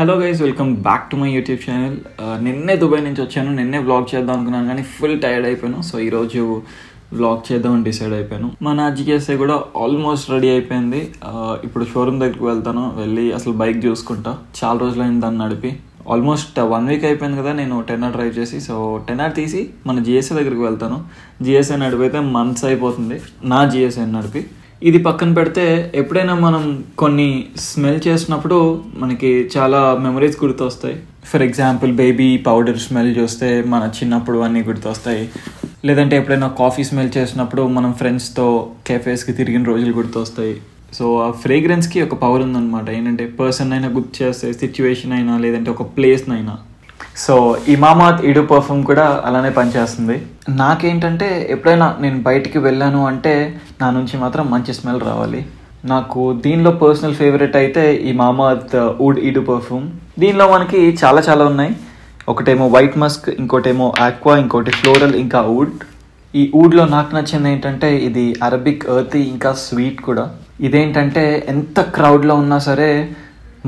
Hello guys, welcome back to my YouTube channel. నిన్నే Dubai నుంచి వచ్చాను. నిన్నే వ్లాగ్ చేద్దాం అనుకున్నాను కానీ ఫుల్ టైర్డ్ అయిపోయాను. సో ఈరోజు వ్లాగ్ చేద్దామని డిసైడ్ అయిపోయాను. మన జిఎస్ఏ కూడా ఆల్మోస్ట్ రెడీ అయిపోయింది. ఇప్పుడు షోరూమ్ దగ్గరికి వెళ్తాను. వెళ్ళి అసలు బైక్ చూసుకుంటా. చాలా రోజులైంది దాన్ని నడిపి. ఆల్మోస్ట్ 1 వీక్ అయిపోయింది కదా నేను 10R డ్రైవ్ చేసి. సో 10R తీసి మన జిఎస్ఏ దగ్గరికి వెళ్తాను. జిఎస్ఏ నడిపితే మంత్స్ అయిపోతుంది నా జిఎస్ఏ నడిపి. ఇది పక్కన పెడితే ఎప్పుడైనా మనం కొన్ని స్మెల్ చేసినప్పుడు మనకి చాలా మెమరీస్ గుర్తొస్తాయి. For example baby powder smell చూస్తే మన చిన్నప్పుడు అన్నీ గుర్తొస్తాయి. లేదంటే ఎప్పుడైనా కాఫీ స్మెల్ చేసినప్పుడు మనం ఫ్రెండ్స్తో కెఫేస్కి తిరిగిన రోజులు గుర్తొస్తాయి. సో ఆ ఫ్రేగ్రెన్స్కి ఒక పవర్ ఉందన్నమాట. ఏంటంటే పర్సన్ అయినా గుర్తు చేస్తే, సిచ్యువేషన్ అయినా, లేదంటే ఒక ప్లేస్నైనా. సో ఈ మామాత్ ఈడు పర్ఫ్యూమ్ కూడా అలానే పనిచేస్తుంది. నాకేంటంటే ఎప్పుడైనా నేను బయటికి వెళ్ళాను అంటే నా నుంచి మాత్రం మంచి స్మెల్ రావాలి. నాకు దీనిలో పర్సనల్ ఫేవరెట్ అయితే ఈ మామాత్ వుడ్ ఈడు పర్ఫ్యూమ్. దీనిలో మనకి చాలా ఉన్నాయి. ఒకటేమో వైట్ మస్క్, ఇంకోటేమో ఆక్వా, ఇంకోటి ఫ్లోరల్, ఇంకా వుడ్. ఈ వుడ్లో నాకు నచ్చింది ఏంటంటే ఇది అరబిక్, ఎర్తీ, ఇంకా స్వీట్ కూడా. ఇదేంటంటే ఎంత క్రౌడ్లో ఉన్నా సరే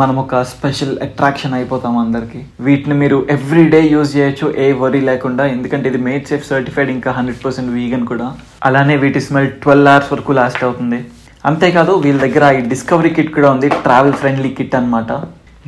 మనం ఒక స్పెషల్ అట్రాక్షన్ అయిపోతాం అందరికి. వీటిని మీరు ఎవ్రీడే యూజ్ చేయొచ్చు ఏ వరీ లేకుండా. ఎందుకంటే ఇది మేడ్ సేఫ్ సర్టిఫైడ్, ఇంకా 100% వీగన్ కూడా. అలానే వీటి స్మెల్ 12 hours వరకు లాస్ట్ అవుతుంది. అంతేకాదు వీళ్ళ దగ్గర ఈ డిస్కవరీ కిట్ కూడా ఉంది. ట్రావెల్ ఫ్రెండ్లీ కిట్ అనమాట.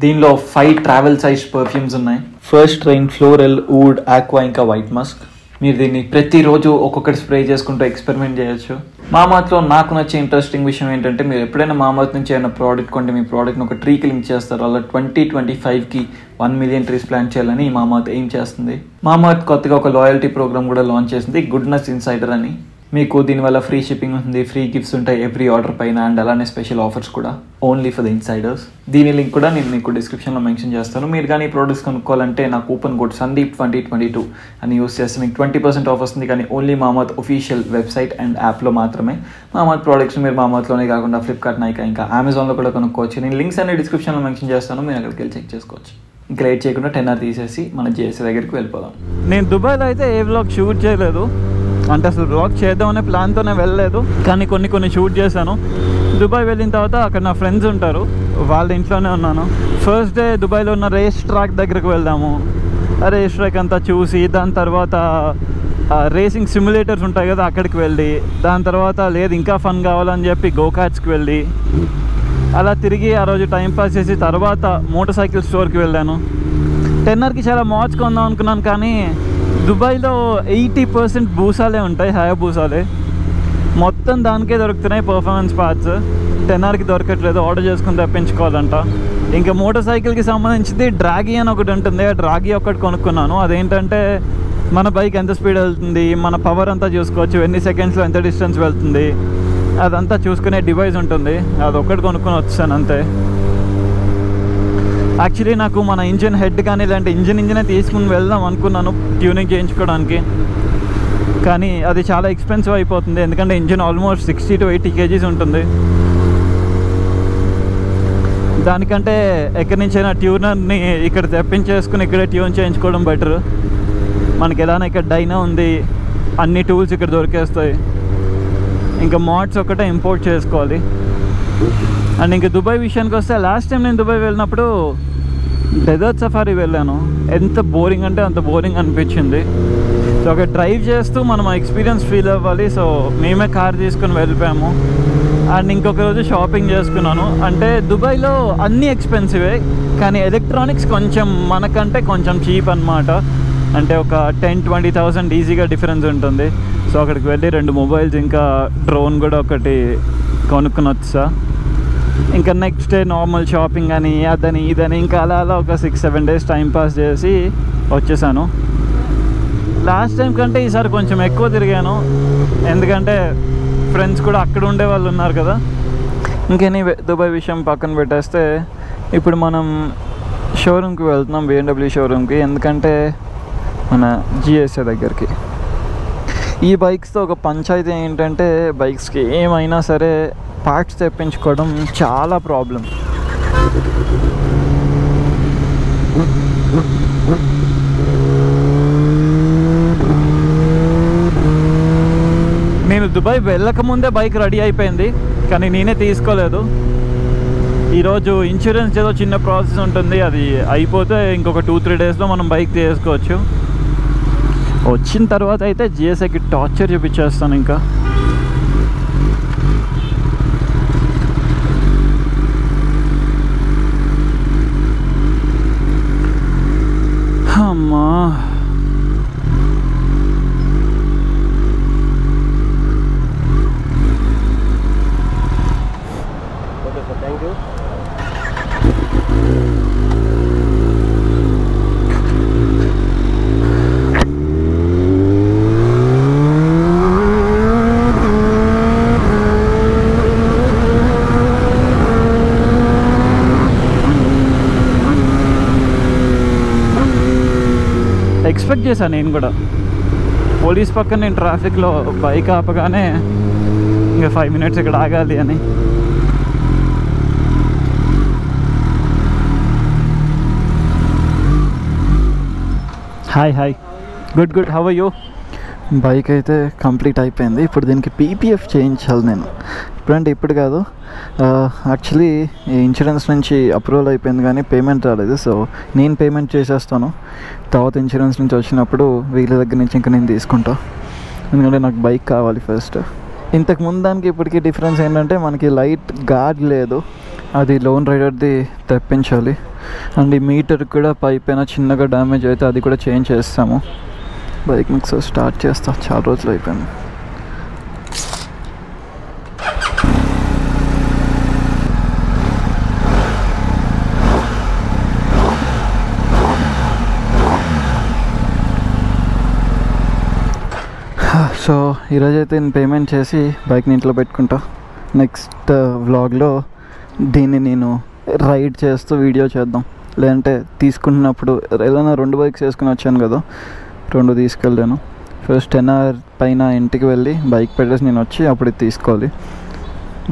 దీనిలో 5 ట్రావెల్ సైజ్ పర్ఫ్యూమ్స్ ఉన్నాయి. First train, floral, wood, aqua, ఇంకా వైట్ మస్క్. మీరు దీన్ని ప్రతిరోజు ఒక్కొక్కటి స్ప్రే చేసుకుంటూ ఎక్స్పెరిమెంట్ చేయొచ్చు. మామాత్లో నాకు నచ్చే ఇంట్రెస్టింగ్ విషయం ఏంటంటే మీరు ఎప్పుడైనా మామాత్ నుంచి ఏమైనా ప్రోడక్ట్ కొంటే మీ ప్రోడక్ట్ని ఒక ట్రీకి లింక్ చేస్తారు. అలా 2025కి 1 million ట్రీస్ ప్లాంట్ చేయాలని మామాత్ ఎయిమ్ చేస్తుంది. మామాత్ కొత్తగా ఒక లాయల్టీ ప్రోగ్రామ్ కూడా లాంచ్ చేసింది, గుడ్నెస్ ఇన్సైడర్ అని. మీకు దీనివల్ల ఫ్రీ షిప్పింగ్ ఉంటుంది, ఫ్రీ గిఫ్ట్స్ ఉంటాయి ఎవ్రీ ఆర్డర్ పైన, అండ్ అలానే స్పెషల్ ఆఫర్స్ కూడా ఓన్లీ ఫర్ ద ఇన్సైడర్స్. దీని లింక్ కూడా నేను మీకు డిస్క్రిప్షన్లో మెన్షన్ చేస్తాను. మీరు కానీ ఈ ప్రోడక్ట్స్ కొనుక్కోవాలంటే నా కూపన్ కోడ్ సందీప్2022 అని యూస్ చేస్తే మీకు 20% ఆఫ్ వస్తుంది. కానీ ఓన్లీ మామాత్ ఒఫీషియల్ వెబ్సైట్ అండ్ యాప్లో మాత్రమే. మామాత్ ప్రోడక్ట్స్ మీరు మామాత్లోనే కాకుండా ఫ్లిప్కార్ట్, నైకా, ఇంకా అమెజాన్లో కూడా కొనుక్కోవచ్చు. నేను లింక్స్ అన్ని డిస్క్రిప్షన్లో మెన్షన్ చేస్తాను, మీరు అక్కడికి వెళ్ళి చెక్ చేసుకోవచ్చు. ఇంకా లేట్ చేయకుండా 10R తీసేసి మన జిఎస్ఏ దగ్గరికి వెళ్ళిపోదాం. నేను దుబాయ్లో అయితే ఏ వ్లాగ్ షూట్ చేయలేదు, అంటే అసలు వ్లాగ్ చేద్దామనే ప్లాన్తోనే వెళ్ళలేదు. కానీ కొన్ని షూట్ చేశాను. దుబాయ్ వెళ్ళిన తర్వాత అక్కడ నా ఫ్రెండ్స్ ఉంటారు, వాళ్ళ ఇంట్లోనే ఉన్నాను. ఫస్ట్ డే దుబాయ్లో ఉన్న రేస్ ట్రాక్ దగ్గరకు వెళ్దాము. ఆ రేస్ ట్రాక్ అంతా చూసి దాని తర్వాత రేసింగ్ సిమ్యులేటర్స్ ఉంటాయి కదా అక్కడికి వెళ్ళి, దాని తర్వాత లేదు ఇంకా ఫన్ కావాలని చెప్పి గోకాట్స్కి వెళ్ళి అలా తిరిగి ఆ రోజు టైంపాస్ చేసి తర్వాత మోటార్ సైకిల్ స్టోర్కి వెళ్ళాను. 10Rకి చాలా మోడ్స్ కొందాం అనుకున్నాను, కానీ దుబాయ్లో 80% బూసాలే ఉంటాయి, హయాబూసాలే. మొత్తం దానికే దొరుకుతున్నాయి పర్ఫార్మెన్స్ పార్ట్స్. 10Rకి దొరకట్లేదు, ఆర్డర్ చేసుకుని తెప్పించుకోవాలంట. ఇంకా మోటార్ సైకిల్కి సంబంధించింది డ్రాగీ అని ఒకటి ఉంటుంది. ఆ డ్రాగీ ఒకటి కొనుక్కున్నాను. అదేంటంటే మన బైక్ ఎంత స్పీడ్ వెళ్తుంది, మన పవర్ అంతా చూసుకోవచ్చు, ఎన్ని సెకండ్స్లో ఎంత డిస్టెన్స్ వెళ్తుంది, అదంతా చూసుకునే డివైస్ ఉంటుంది. అది ఒక్కటి కొనుక్కొని వచ్చాను అంతే. యాక్చువల్లీ నాకు మన ఇంజిన్ హెడ్ కానీ ఇలాంటి ఇంజినే తీసుకుని వెళ్దాం అనుకున్నాను ట్యూనింగ్ చేయించుకోవడానికి, కానీ అది చాలా ఎక్స్పెన్సివ్ అయిపోతుంది. ఎందుకంటే ఇంజిన్ ఆల్మోస్ట్ 60 to 80 kgs ఉంటుంది. దానికంటే ఎక్కడి నుంచైనా ట్యూనర్ని ఇక్కడ తెప్పించేసుకుని ఇక్కడే ట్యూన్ చేయించుకోవడం బెటర్. మనకి ఎలానే ఇక్కడ డైనా ఉంది, అన్ని టూల్స్ ఇక్కడ దొరికేస్తాయి. ఇంకా మోడ్స్ ఒకటే ఇంపోర్ట్ చేసుకోవాలి. అండ్ ఇంకా దుబాయ్ విషయానికి వస్తే లాస్ట్ టైం నేను దుబాయ్ వెళ్ళినప్పుడు డెజర్ట్ సఫారీ వెళ్ళాను. ఎంత బోరింగ్ అంటే అంత బోరింగ్ అనిపించింది. సో ఒక డ్రైవ్ చేస్తూ మనం ఎక్స్పీరియన్స్ ఫీల్ అవ్వాలి. సో మేమే కార్ తీసుకుని వెళ్ళిపోయాము. అండ్ ఇంకొక రోజు షాపింగ్ చేసుకున్నాను. అంటే దుబాయ్లో అన్నీ ఎక్స్పెన్సివే, కానీ ఎలక్ట్రానిక్స్ కొంచెం మనకంటే కొంచెం చీప్ అనమాట. అంటే ఒక 10-20,000 ఈజీగా డిఫరెన్స్ ఉంటుంది. సో అక్కడికి వెళ్ళి 2 మొబైల్స్ ఇంకా డ్రోన్ కూడా ఒకటి కొనుక్కొని వచ్చా. ఇంకా నెక్స్ట్ డే నార్మల్ షాపింగ్ అని అదని ఇదని ఇంకా అలా ఒక 6-7 days టైం పాస్ చేసి వచ్చేసాను. లాస్ట్ టైం కంటే ఈసారి కొంచెం ఎక్కువ తిరిగాను, ఎందుకంటే ఫ్రెండ్స్ కూడా అక్కడ ఉండే వాళ్ళు ఉన్నారు కదా. ఇంకేని దుబాయ్ విషయం పక్కన పెట్టేస్తే ఇప్పుడు మనం షోరూమ్కి వెళ్తున్నాం, BMW షోరూమ్కి. ఎందుకంటే మన జిఎస్ఏ దగ్గరికి. ఈ బైక్స్తో ఒక పంచాయతీ ఏంటంటే బైక్స్కి ఏమైనా సరే పార్ట్స్ తెప్పించుకోవడం చాలా ప్రాబ్లం. నేను దుబాయ్ వెళ్ళకముందే బైక్ రెడీ అయిపోయింది, కానీ నేనే తీసుకోలేదు. ఈరోజు ఇన్సూరెన్స్ ఏదో చిన్న ప్రాసెస్ ఉంటుంది, అది అయిపోతే ఇంకొక 2-3 డేస్లో మనం బైక్ తీసుకోవచ్చు. వచ్చిన తర్వాత అయితే జిఎస్ఐకి టార్చర్ చూపించేస్తాను ఇంకా. అమ్మా థ్యాంక్ యూ. ఎక్స్పెక్ట్ చేశాను నేను కూడా, పోలీస్ పక్కన నేను ట్రాఫిక్లో బైక్ ఆపగానే ఇంకా 5 minutes ఇక్కడ ఆగాలి అని. Hi good how are you? Bike అయితే కంప్లీట్ అయిపోయింది. ఇప్పుడు దీనికి పీపీఎఫ్ చేయించాలి నేను. ఇప్పుడంటే ఇప్పుడు కాదు, యాక్చువల్లీ ఈ ఇన్సూరెన్స్ నుంచి అప్రూవల్ అయిపోయింది కానీ పేమెంట్ రాలేదు. సో నేను పేమెంట్ చేసేస్తాను, తర్వాత ఇన్సూరెన్స్ నుంచి వచ్చినప్పుడు వీళ్ళ దగ్గర నుంచి ఇంకా నేను తీసుకుంటా. ఎందుకంటే నాకు బైక్ కావాలి ఫస్ట్. ఇంతకు ముందు దానికి ఇప్పటికీ డిఫరెన్స్ ఏంటంటే మనకి లైట్ గార్డ్ లేదు, అది లోన్ రైడర్ది తెప్పించాలి. అండ్ ఈ మీటర్ కూడా పైపైన చిన్నగా డ్యామేజ్ అయితే అది కూడా చేంజ్ చేస్తాము. బైక్ మిక్సర్ స్టార్ట్ చేస్తా, చాలా రోజులు అయిపోయింది. సో ఈరోజైతే నేను పేమెంట్ చేసి బైక్ని ఇంట్లో పెట్టుకుంటా. నెక్స్ట్ వ్లాగ్లో దీన్ని నేను రైడ్ చేస్తూ వీడియో చేద్దాం. లేదంటే తీసుకుంటున్నప్పుడు ఏదైనా 2 బైక్స్ వేసుకుని వచ్చాను కదా, 2 తీసుకెళ్ళాను. ఫస్ట్ 10 hour పైన ఇంటికి వెళ్ళి బైక్ పెట్టేసి నేను వచ్చి అప్పుడు తీసుకోవాలి.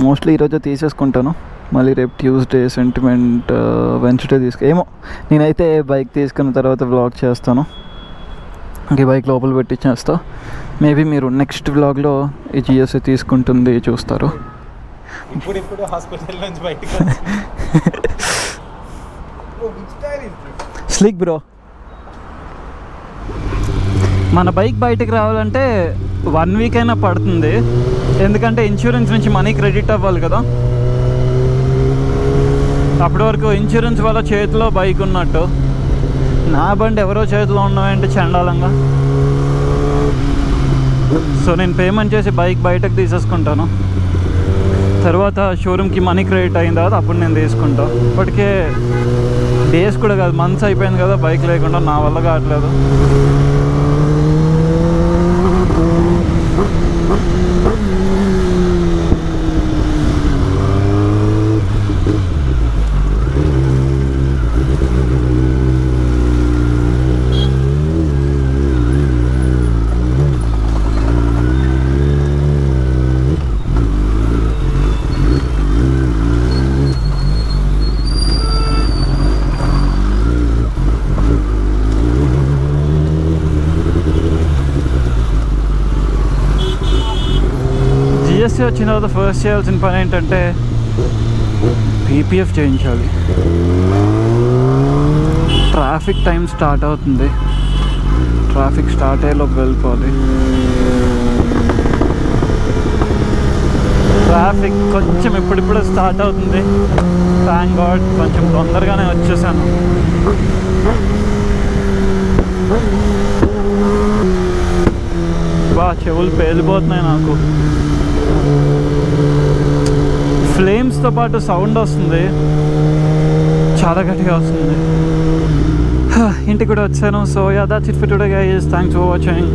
మోస్ట్లీ ఈరోజు తీసేసుకుంటాను, మళ్ళీ రేపు ట్యూస్డే సెంటిమెంట్ వెన్స్డే ఏమో నేనైతే బైక్ తీసుకున్న తర్వాత వ్లాగ్ చేస్తాను. ఇంక బైక్ లోపల పెట్టించేస్తా. మేబీ మీరు నెక్స్ట్ వ్లాగ్లో ఈ జిఎస్ఐ తీసుకుంటుంది చూస్తారు. ఇప్పుడు హాస్పిటల్ నుంచి బయటికి స్లిక్ బ్రో, మన బైక్ బయటకు రావాలంటే 1 week అయినా పడుతుంది. ఎందుకంటే ఇన్సూరెన్స్ నుంచి మనీ క్రెడిట్ అవ్వాలి కదా. అప్పటి వరకు ఇన్సూరెన్స్ వాళ్ళ చేతిలో బైక్ ఉన్నట్టు, నా బండి ఎవరో చేతిలో ఉన్నాయంటే చండాలంగా. సో నేను పేమెంట్ చేసి బైక్ బయటకు తీసేసుకుంటాను. తర్వాత షోరూమ్కి మనీ క్రెడిట్ అయిన తర్వాత అప్పుడు నేను తీసుకుంటాను. ఇప్పటికే డేస్ కూడా కాదు, మంత్స్ అయిపోయింది కదా బైక్ లేకుండా, నా వల్ల కావట్లేదు. జిఎస్టీ వచ్చిన తర్వాత ఫస్ట్ చేయాల్సిన పని ఏంటంటే పీపీఎఫ్ చేయించాలి. ట్రాఫిక్ టైం స్టార్ట్ అవుతుంది, ట్రాఫిక్ స్టార్ట్ అయ్యేలోపు వెళ్ళిపోవాలి. ట్రాఫిక్ కొంచెం ఇప్పుడిప్పుడు స్టార్ట్ అవుతుంది. థ్యాంక్ గాడ్ కొంచెం తొందరగానే వచ్చేసాను. బా చెవులు పేలిపోతున్నాయి నాకు. ఫ్లేమ్స్తో పాటు సౌండ్ వస్తుంది, చాలా గట్టిగా వస్తుంది. ఇంటికి కూడా వచ్చాను. So yeah, that's it for today guys. Thanks for watching.